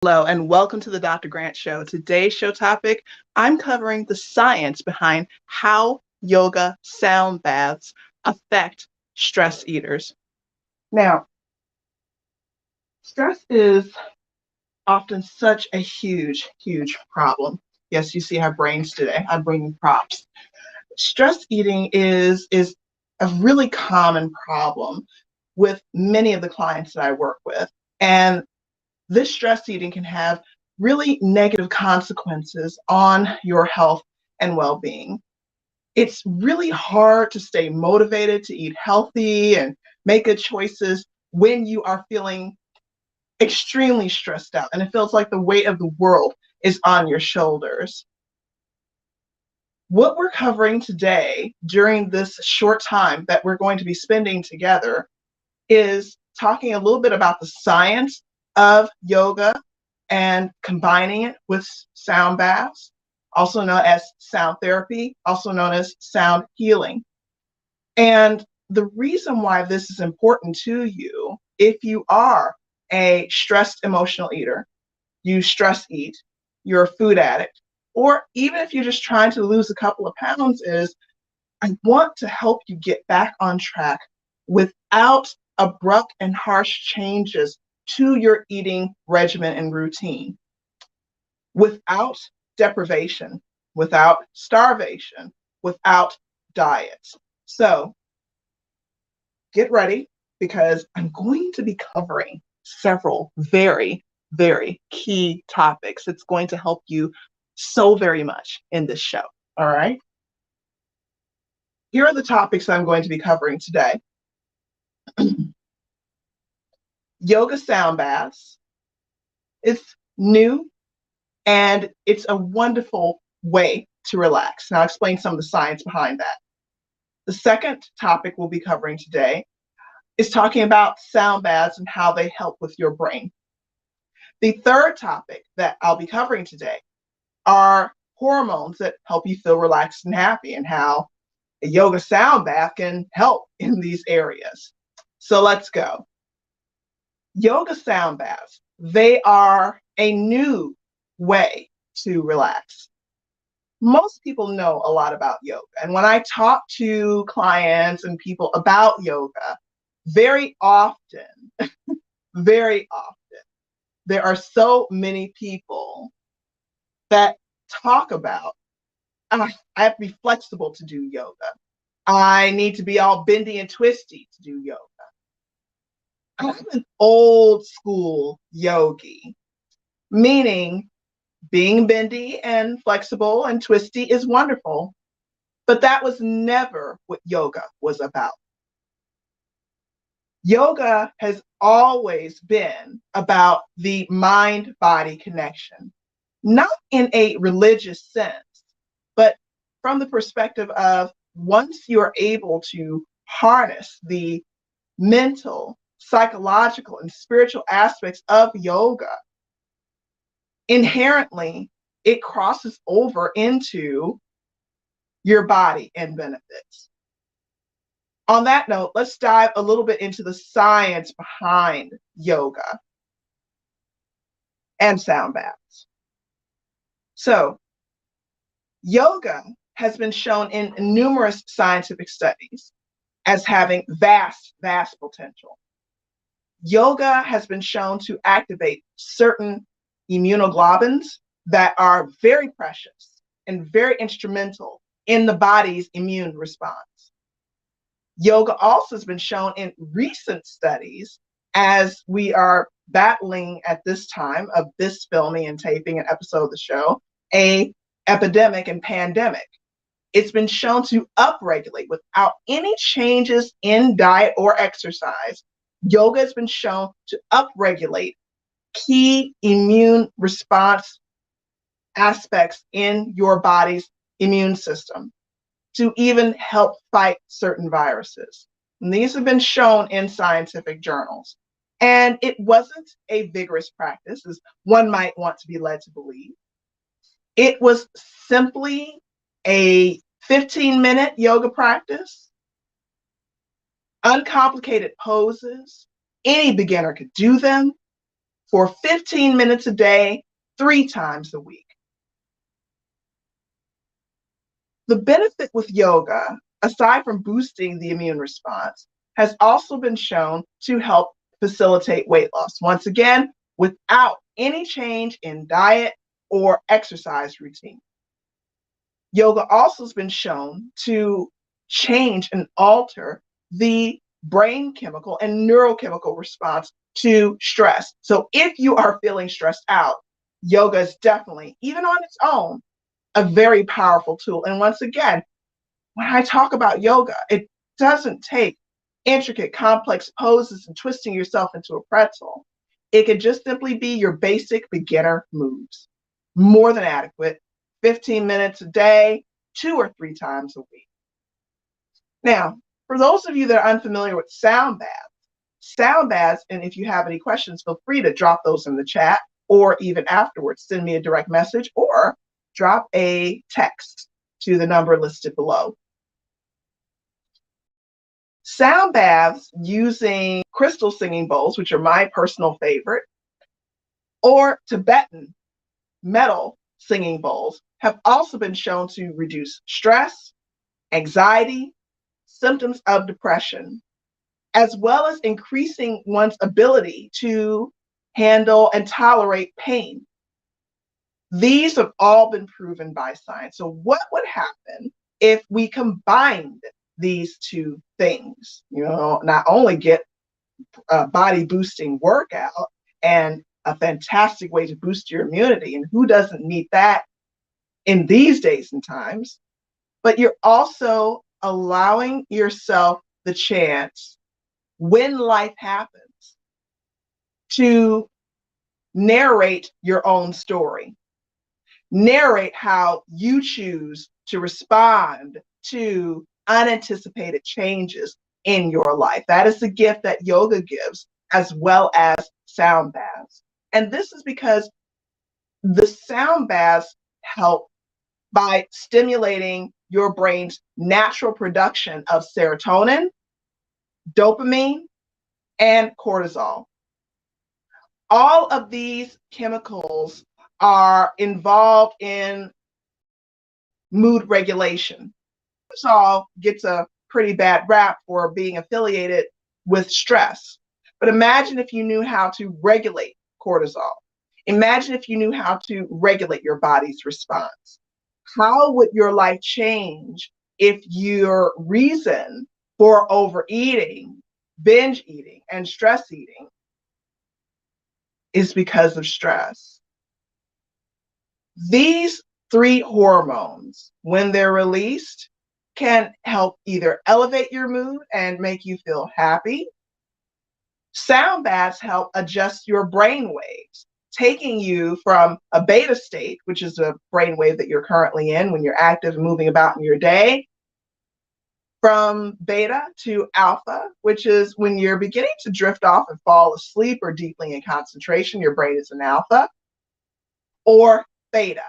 Hello, and welcome to the Dr. Grant Show. Today's show topic, I'm covering the science behind how yoga sound baths affect stress eaters. Now, stress is often such a huge problem. Yes, you see our brains today. I'm bringing props. Stress eating is a really common problem with many of the clients that I work with. And this stress eating can have really negative consequences on your health and well-being. It's really hard to stay motivated to eat healthy and make good choices when you are feeling extremely stressed out and it feels like the weight of the world is on your shoulders. What we're covering today during this short time that we're going to be spending together is talking a little bit about the science of yoga and combining it with sound baths, also known as sound therapy, also known as sound healing. And the reason why this is important to you, if you are a stressed emotional eater, you stress eat, you're a food addict, or even if you're just trying to lose a couple of pounds, is I want to help you get back on track without abrupt and harsh changes to your eating regimen and routine, without deprivation, without starvation, without diets. So get ready because I'm going to be covering several very key topics. It's going to help you so very much in this show. All right. Here are the topics I'm going to be covering today. Yoga sound baths. It's new and it's a wonderful way to relax. Now I'll explain some of the science behind that. The second topic we'll be covering today is talking about sound baths and how they help with your brain. The third topic that I'll be covering today are hormones that help you feel relaxed and happy and how a yoga sound bath can help in these areas. So let's go. Yoga sound baths, they are a new way to relax. Most people know a lot about yoga. And when I talk to clients and people about yoga, very often, very often, there are so many people that talk about, I have to be flexible to do yoga. I need to be all bendy and twisty to do yoga. I'm an old school yogi, meaning being bendy and flexible and twisty is wonderful, but that was never what yoga was about. Yoga has always been about the mind-body connection, not in a religious sense, but from the perspective of once you're able to harness the mental, psychological, and spiritual aspects of yoga, inherently it crosses over into your body and benefits. On that note, let's dive a little bit into the science behind yoga and sound baths. So, yoga has been shown in numerous scientific studies as having vast potential. Yoga has been shown to activate certain immunoglobulins that are very precious and very instrumental in the body's immune response. Yoga also has been shown in recent studies, as we are battling at this time of this filming and taping an episode of the show, a epidemic and pandemic. It's been shown to upregulate without any changes in diet or exercise. Yoga has been shown to upregulate key immune response aspects in your body's immune system to even help fight certain viruses. And these have been shown in scientific journals. And it wasn't a vigorous practice, as one might want to be led to believe. It was simply a 15-minute yoga practice, uncomplicated poses. Any beginner could do them. for 15 minutes a day, 3 times a week. The benefit with yoga, aside from boosting the immune response, has also been shown to help facilitate weight loss. Once again, without any change in diet or exercise routine. Yoga also has been shown to change and alter the brain chemical and neurochemical response to stress. So if you are feeling stressed out, yoga is definitely, even on its own, a very powerful tool. And once again, when I talk about yoga, it doesn't take intricate, complex poses and twisting yourself into a pretzel. It can just simply be your basic beginner moves. More than adequate. 15 minutes a day, 2 or 3 times a week. Now, for those of you that are unfamiliar with sound baths, and if you have any questions, feel free to drop those in the chat, or even afterwards, send me a direct message or drop a text to the number listed below. Sound baths using crystal singing bowls, which are my personal favorite, or Tibetan metal singing bowls, have also been shown to reduce stress, anxiety, symptoms of depression, as well as increasing one's ability to handle and tolerate pain. These have all been proven by science. So what would happen if we combined these two things? You know, not only get a body boosting workout and a fantastic way to boost your immunity, and who doesn't need that in these days and times, but you're also allowing yourself the chance, when life happens, to narrate your own story. Narrate how you choose to respond to unanticipated changes in your life. That is the gift that yoga gives, as well as sound baths. And this is because the sound baths help by stimulating your brain's natural production of serotonin, dopamine, and cortisol. All of these chemicals are involved in mood regulation. Cortisol gets a pretty bad rap for being affiliated with stress. But imagine if you knew how to regulate cortisol. Imagine if you knew how to regulate your body's response. How would your life change if your reason for overeating, binge eating, and stress eating is because of stress? These 3 hormones, when they're released, can help either elevate your mood and make you feel happy. Sound baths help adjust your brain waves, taking you from a beta state, which is a brain wave that you're currently in when you're active and moving about in your day, from beta to alpha, which is when you're beginning to drift off and fall asleep or deeply in concentration, your brain is in alpha, or theta.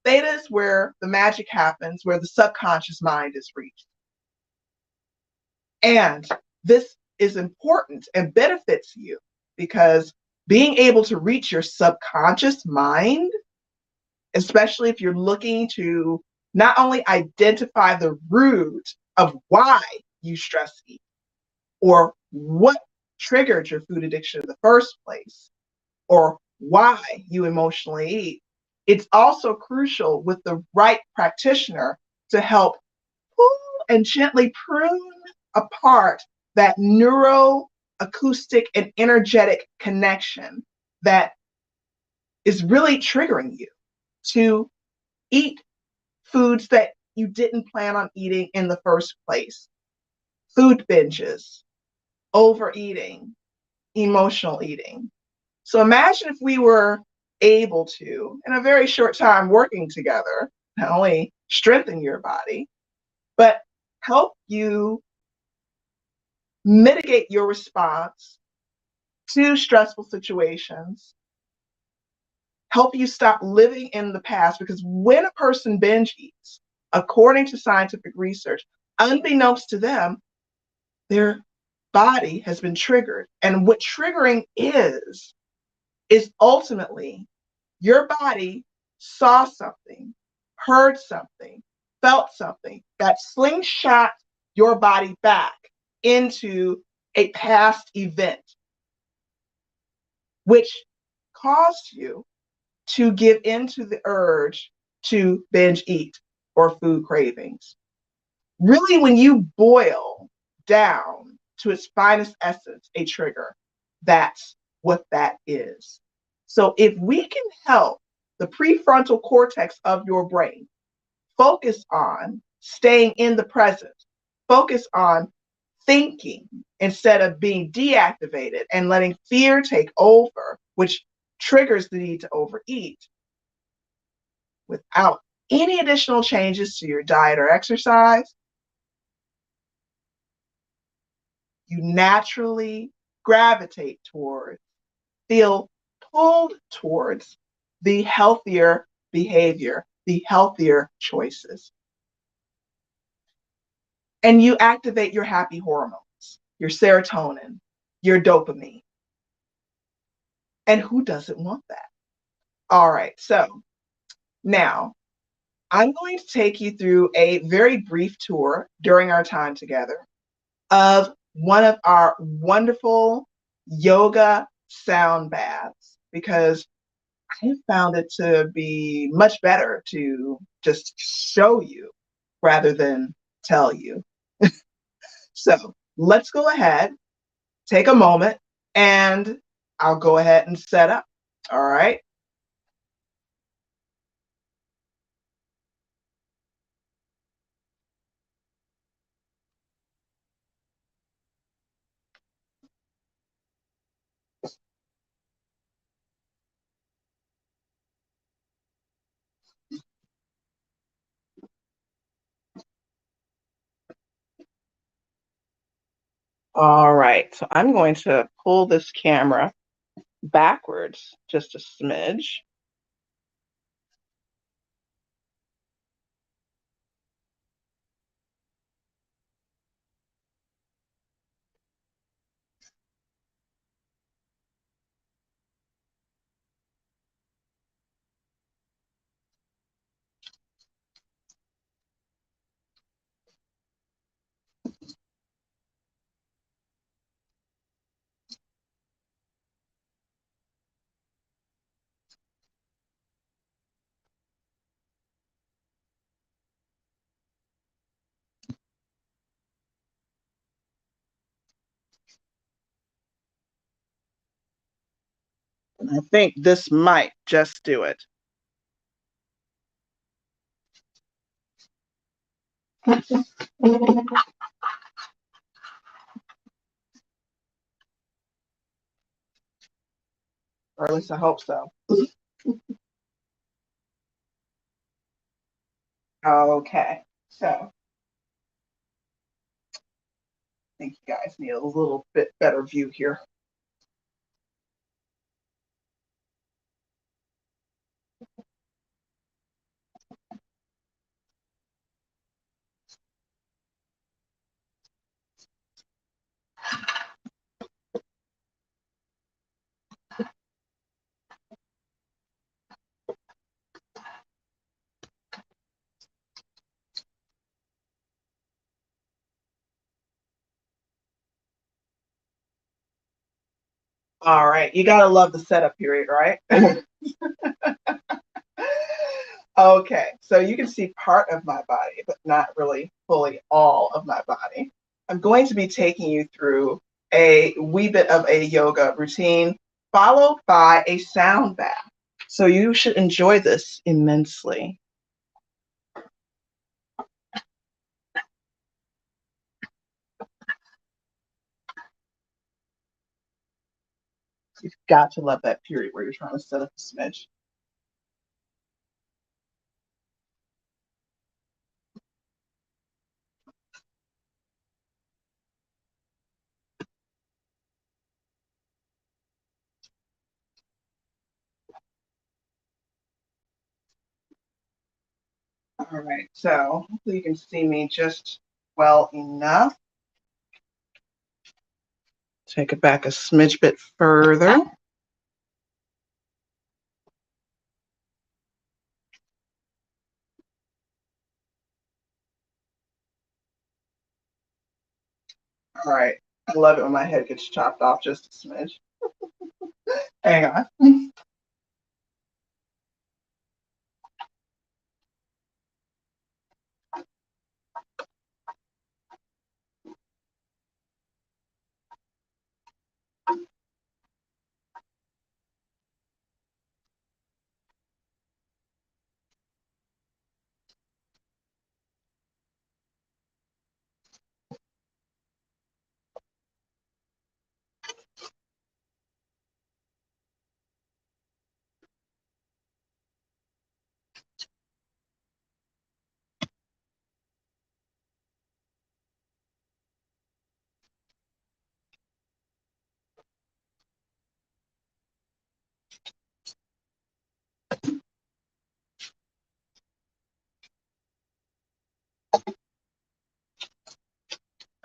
Theta is where the magic happens, where the subconscious mind is reached. And this is important and benefits you because being able to reach your subconscious mind, especially if you're looking to not only identify the root of why you stress eat or what triggered your food addiction in the first place or why you emotionally eat, it's also crucial with the right practitioner to help pull and gently prune apart that neuroacoustic and energetic connection that is really triggering you to eat foods that you didn't plan on eating in the first place. Food binges, overeating, emotional eating. So imagine if we were able to, in a very short time working together, not only strengthen your body, but help you mitigate your response to stressful situations, help you stop living in the past. Because when a person binge eats, according to scientific research, unbeknownst to them, their body has been triggered. And what triggering is is ultimately your body saw something, heard something, felt something that slingshot your body back into a past event, which caused you to give into the urge to binge eat or food cravings. Really, when you boil down to its finest essence, a trigger, that's what that is. So if we can help the prefrontal cortex of your brain focus on staying in the present, focus on thinking instead of being deactivated and letting fear take over, which triggers the need to overeat, without any additional changes to your diet or exercise, you naturally gravitate towards, feel pulled towards the healthier behavior, the healthier choices. And you activate your happy hormones, your serotonin, your dopamine. And who doesn't want that? All right, so now I'm going to take you through a very brief tour during our time together of one of our wonderful yoga sound baths, because I have found it to be much better to just show you rather than tell you. So let's go ahead, take a moment, and I'll go ahead and set up. All right. All right. So I'm going to pull this camera backwards just a smidge. And I think this might just do it. Or at least I hope so. Okay. So I think you guys need a little bit better view here. All right. You got to love the setup period, right? Okay. So you can see part of my body, but not really fully all of my body. I'm going to be taking you through a wee bit of a yoga routine followed by a sound bath. So you should enjoy this immensely. You've got to love that period where you're trying to set up a smidge. All right, so hopefully you can see me just well enough. Take it back a smidge bit further. All right. I love it when my head gets chopped off just a smidge. Hang on.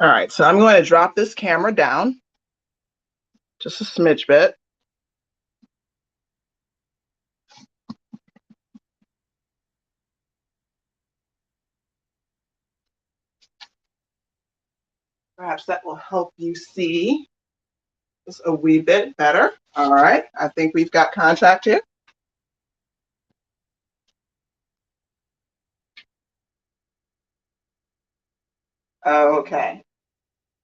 All right, so I'm going to drop this camera down just a smidge bit. Perhaps that will help you see just a wee bit better. All right, I think we've got contact here. Okay,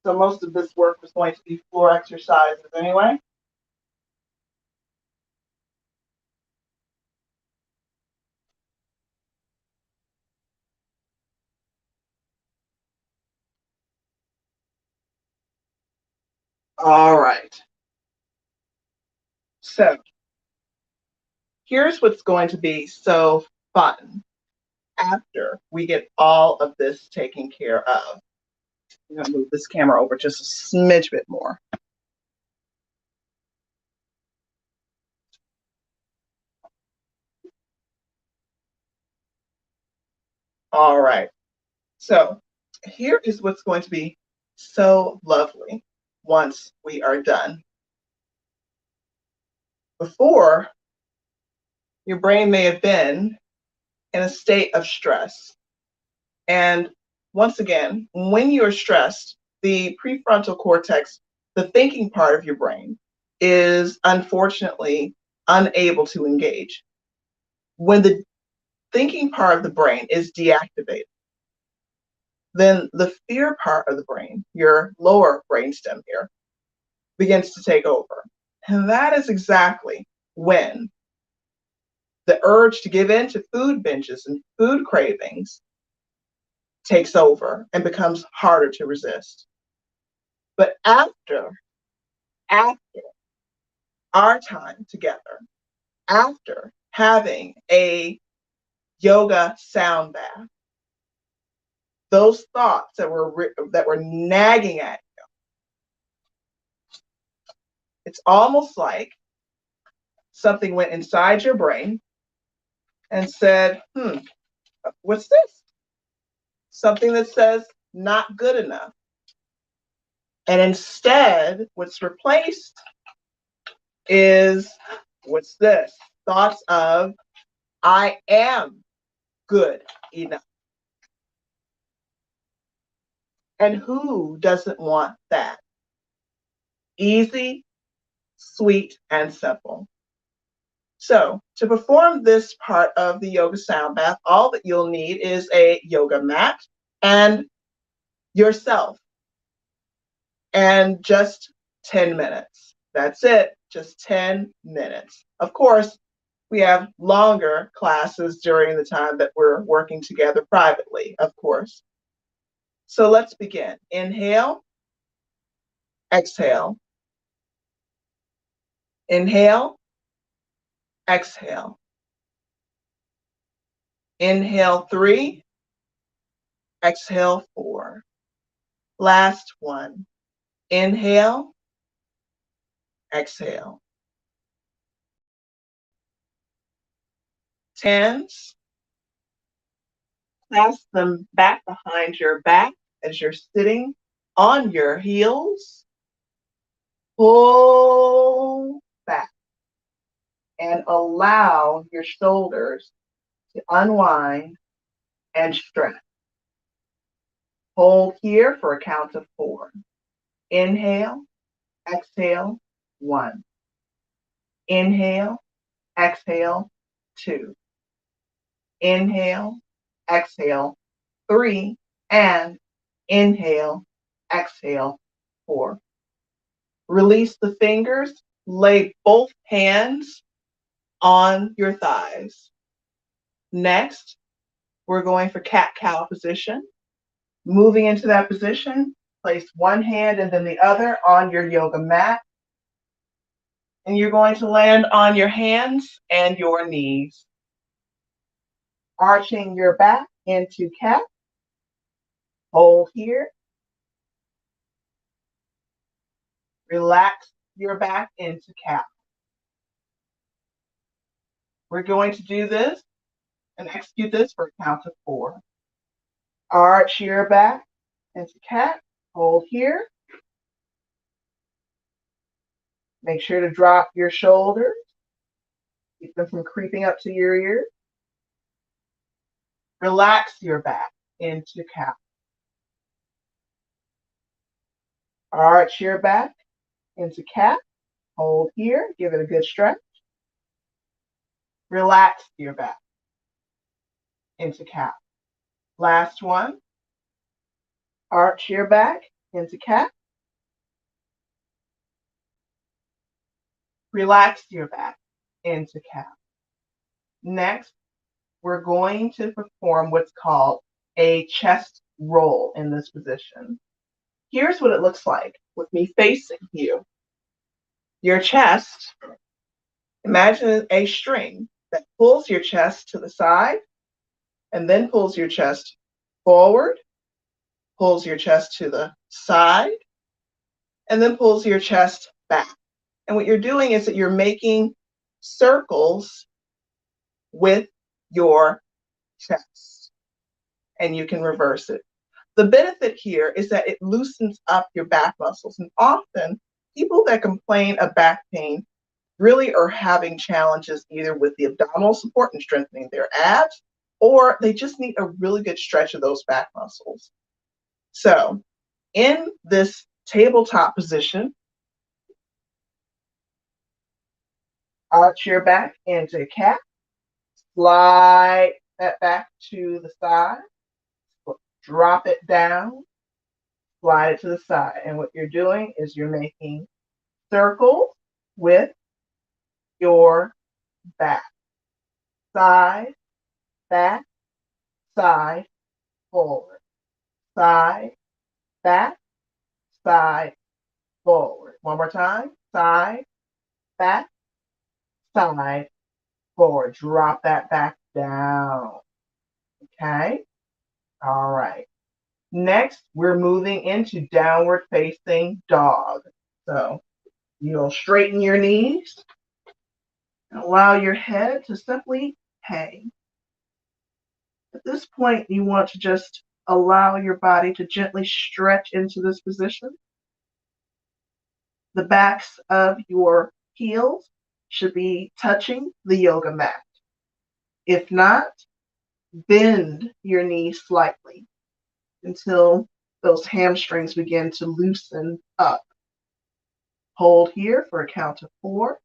so most of this work was going to be floor exercises anyway. All right, so here's what's going to be so fun after we get all of this taken care of. I'm going to move this camera over just a smidge bit more. All right. So here is what's going to be so lovely once we are done. Before, your brain may have been in a state of stress. And once again, when you're stressed, the prefrontal cortex, the thinking part of your brain, is unfortunately unable to engage. When the thinking part of the brain is deactivated, then the fear part of the brain, your lower brainstem here, begins to take over. And that is exactly when the urge to give in to food binges and food cravings takes over and becomes harder to resist. But after our time together, after having a yoga sound bath, those thoughts that were nagging at you, it's almost like something went inside your brain and said, what's this? Something that says not good enough. And instead, what's replaced is, what's this? Thoughts of, I am good enough. And who doesn't want that? Easy, sweet, and simple. So to perform this part of the yoga sound bath, all that you'll need is a yoga mat and yourself, and just 10 minutes. That's it, just 10 minutes. Of course, we have longer classes during the time that we're working together privately, of course. So let's begin. Inhale, exhale. Inhale, exhale. Inhale 3, exhale 4. Last one. Inhale, exhale. Hands, clasp them back behind your back as you're sitting on your heels. Pull back and allow your shoulders to unwind and stretch. Hold here for a count of 4. Inhale, exhale, 1. Inhale, exhale, 2. Inhale, exhale, 3. And inhale, exhale, 4. Release the fingers. Lay both hands on your thighs. Next, we're going for cat-cow position. Moving into that position, place one hand and then the other on your yoga mat. And you're going to land on your hands and your knees. Arching your back into cat. Hold here. Relax your back into cat. We're going to do this and execute this for a count of 4. Arch your back into cat. Hold here. Make sure to drop your shoulders. Keep them from creeping up to your ears. Relax your back into cat. Arch your back into cat. Hold here. Give it a good stretch. Relax your back into cat. Last one. Arch your back into cat. Relax your back into cat. Next, we're going to perform what's called a chest roll in this position. Here's what it looks like with me facing you. Your chest, imagine a string that pulls your chest to the side and then pulls your chest forward, pulls your chest to the side, and then pulls your chest back. And what you're doing is that you're making circles with your chest, and you can reverse it. The benefit here is that it loosens up your back muscles, and often people that complain of back pain really are having challenges either with the abdominal support and strengthening their abs, or they just need a really good stretch of those back muscles. So in this tabletop position, arch your back into cat, slide that back to the side, drop it down, slide it to the side. And what you're doing is you're making circles with your back. Side, back, side, forward. Side, back, side, forward. One more time. Side, back, side, forward. Drop that back down. Okay? All right. Next, we're moving into downward facing dog. So you'll straighten your knees and allow your head to simply hang. At this point, you want to just allow your body to gently stretch into this position. The backs of your heels should be touching the yoga mat. If not, bend your knees slightly until those hamstrings begin to loosen up. Hold here for a count of 4.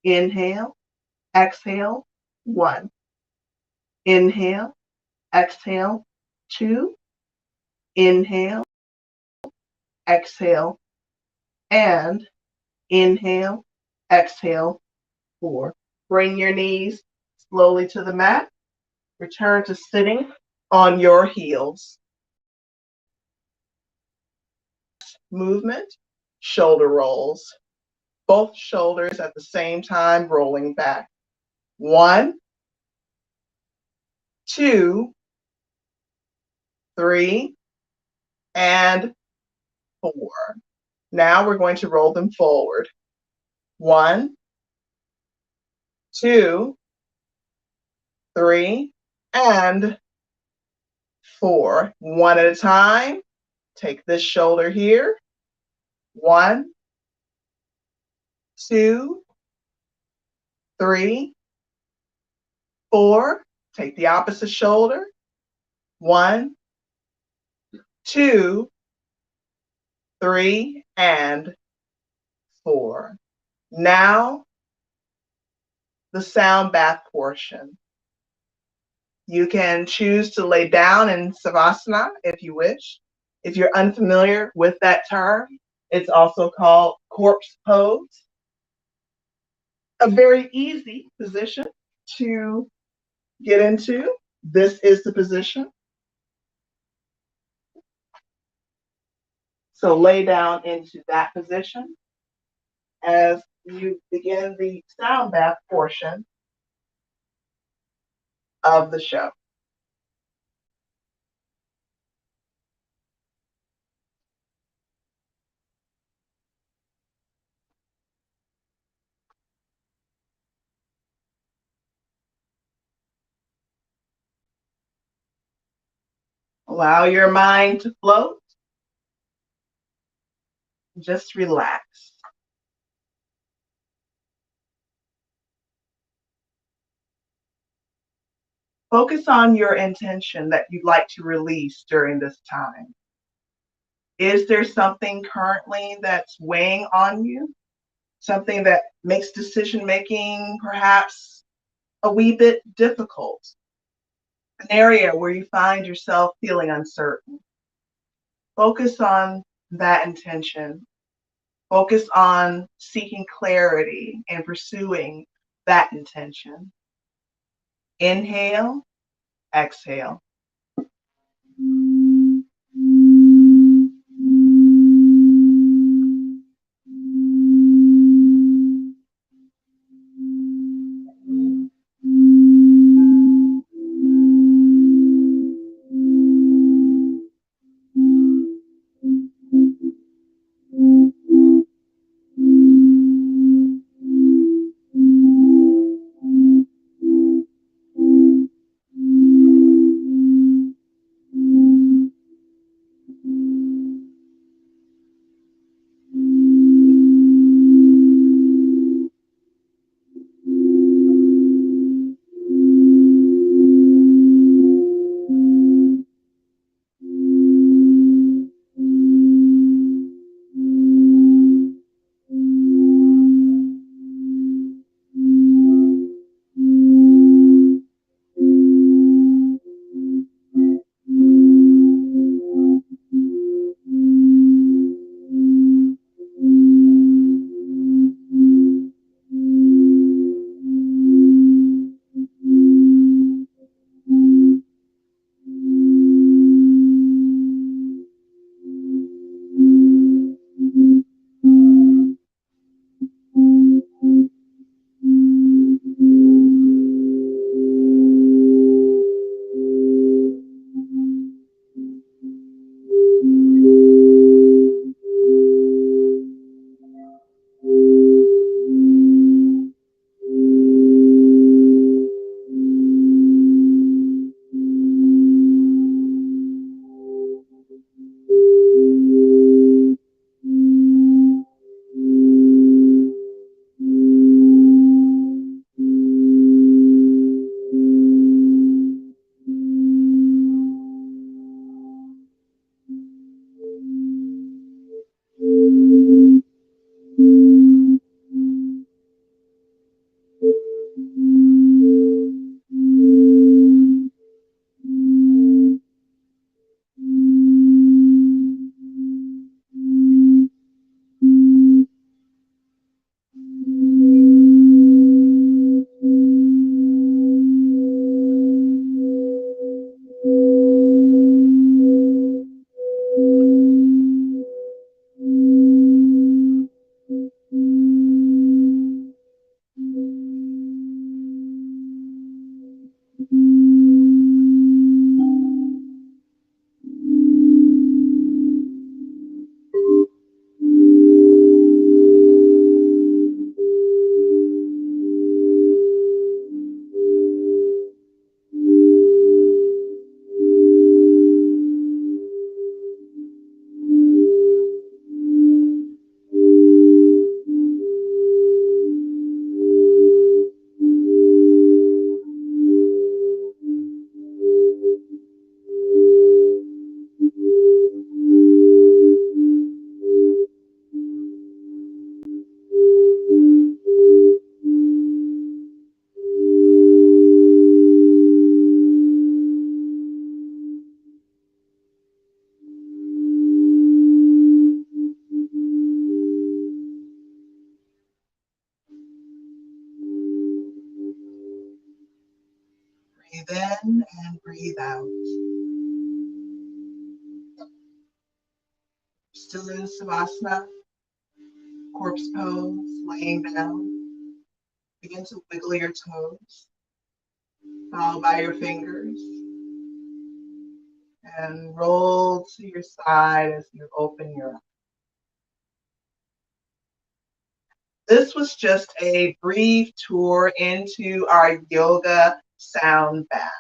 Inhale, exhale, 1. Inhale, exhale, 2. Inhale, exhale, and inhale, exhale, 4. Bring your knees slowly to the mat. Return to sitting on your heels. Movement, shoulder rolls. Both shoulders at the same time rolling back. 1, 2, 3, and 4. Now we're going to roll them forward. 1, 2, 3, and 4. One at a time. Take this shoulder here. 1, 2, 3, 4. Take the opposite shoulder. 1, 2, three, and four. Now, the sound bath portion. You can choose to lay down in Savasana if you wish. If you're unfamiliar with that term, it's also called corpse pose. A very easy position to get into. This is the position. So lay down into that position as you begin the sound bath portion of the show. Allow your mind to float. Just relax. Focus on your intention that you'd like to release during this time. Is there something currently that's weighing on you? Something that makes decision making perhaps a wee bit difficult? An area where you find yourself feeling uncertain? Focus on that intention. Focus on seeking clarity and pursuing that intention. Inhale, exhale. Breathe in and breathe out. Still in Savasana, corpse pose, laying down. Begin to wiggle your toes, followed by your fingers, and roll to your side as you open your eyes. This was just a brief tour into our yoga sound bath.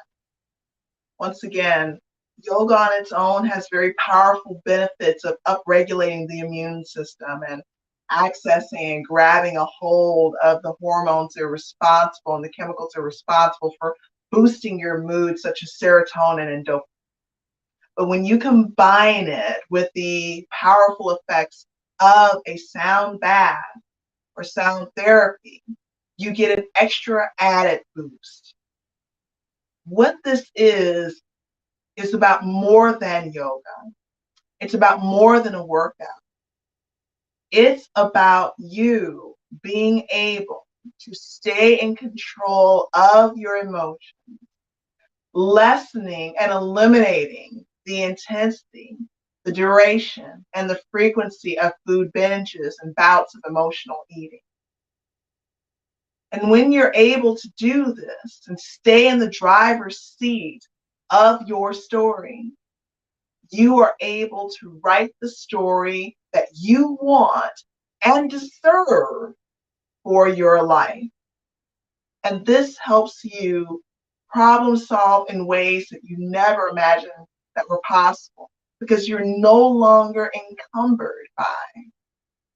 Once again, yoga on its own has very powerful benefits of upregulating the immune system and accessing and grabbing a hold of the hormones that are responsible and the chemicals that are responsible for boosting your mood, such as serotonin and dopamine. But when you combine it with the powerful effects of a sound bath or sound therapy, you get an extra added boost. What this is about more than yoga. It's about more than a workout. It's about you being able to stay in control of your emotions, lessening and eliminating the intensity, the duration, and the frequency of food binges and bouts of emotional eating. And when you're able to do this and stay in the driver's seat of your story, you are able to write the story that you want and deserve for your life. And this helps you problem solve in ways that you never imagined that were possible, because you're no longer encumbered by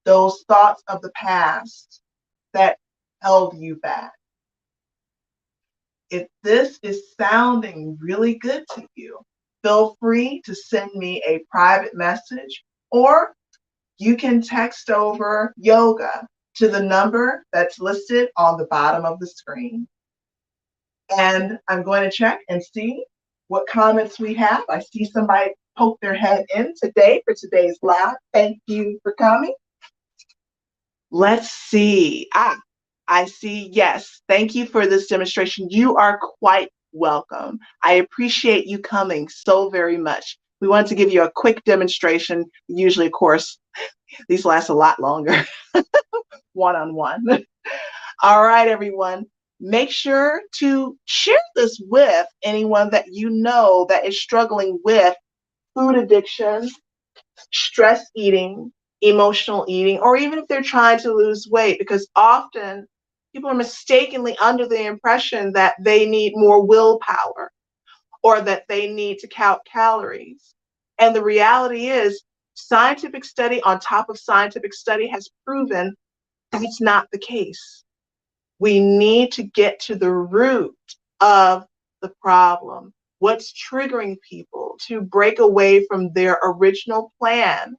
those thoughts of the past that held you back. If this is sounding really good to you, feel free to send me a private message, or you can text over yoga to the number that's listed on the bottom of the screen. And I'm going to check and see what comments we have. I see somebody poke their head in today for today's live. Thank you for coming. Let's see. I see. Yes. Thank you for this demonstration. You are quite welcome. I appreciate you coming so very much. We wanted to give you a quick demonstration. Usually, of course, these last a lot longer, one-on-one. All right, everyone. Make sure to share this with anyone that you know that is struggling with food addiction, stress eating, emotional eating, or even if they're trying to lose weight, because often people are mistakenly under the impression that they need more willpower or that they need to count calories. And the reality is, scientific study on top of scientific study has proven that's not the case. We need to get to the root of the problem. What's triggering people to break away from their original plan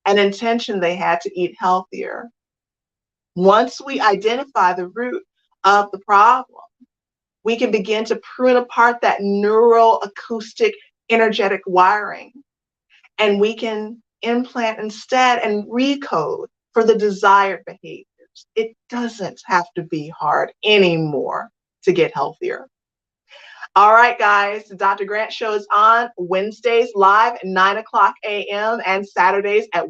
and intention they had to eat healthier? Once we identify the root of the problem, we can begin to prune apart that neural acoustic energetic wiring, and we can implant instead and recode for the desired behaviors. It doesn't have to be hard anymore to get healthier. All right, guys, the Dr. Grant Show is on Wednesdays live at 9 o'clock a.m. and Saturdays at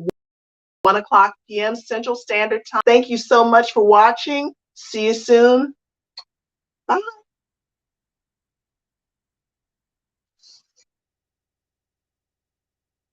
1 o'clock p.m. Central Standard Time. Thank you so much for watching. See you soon. Bye.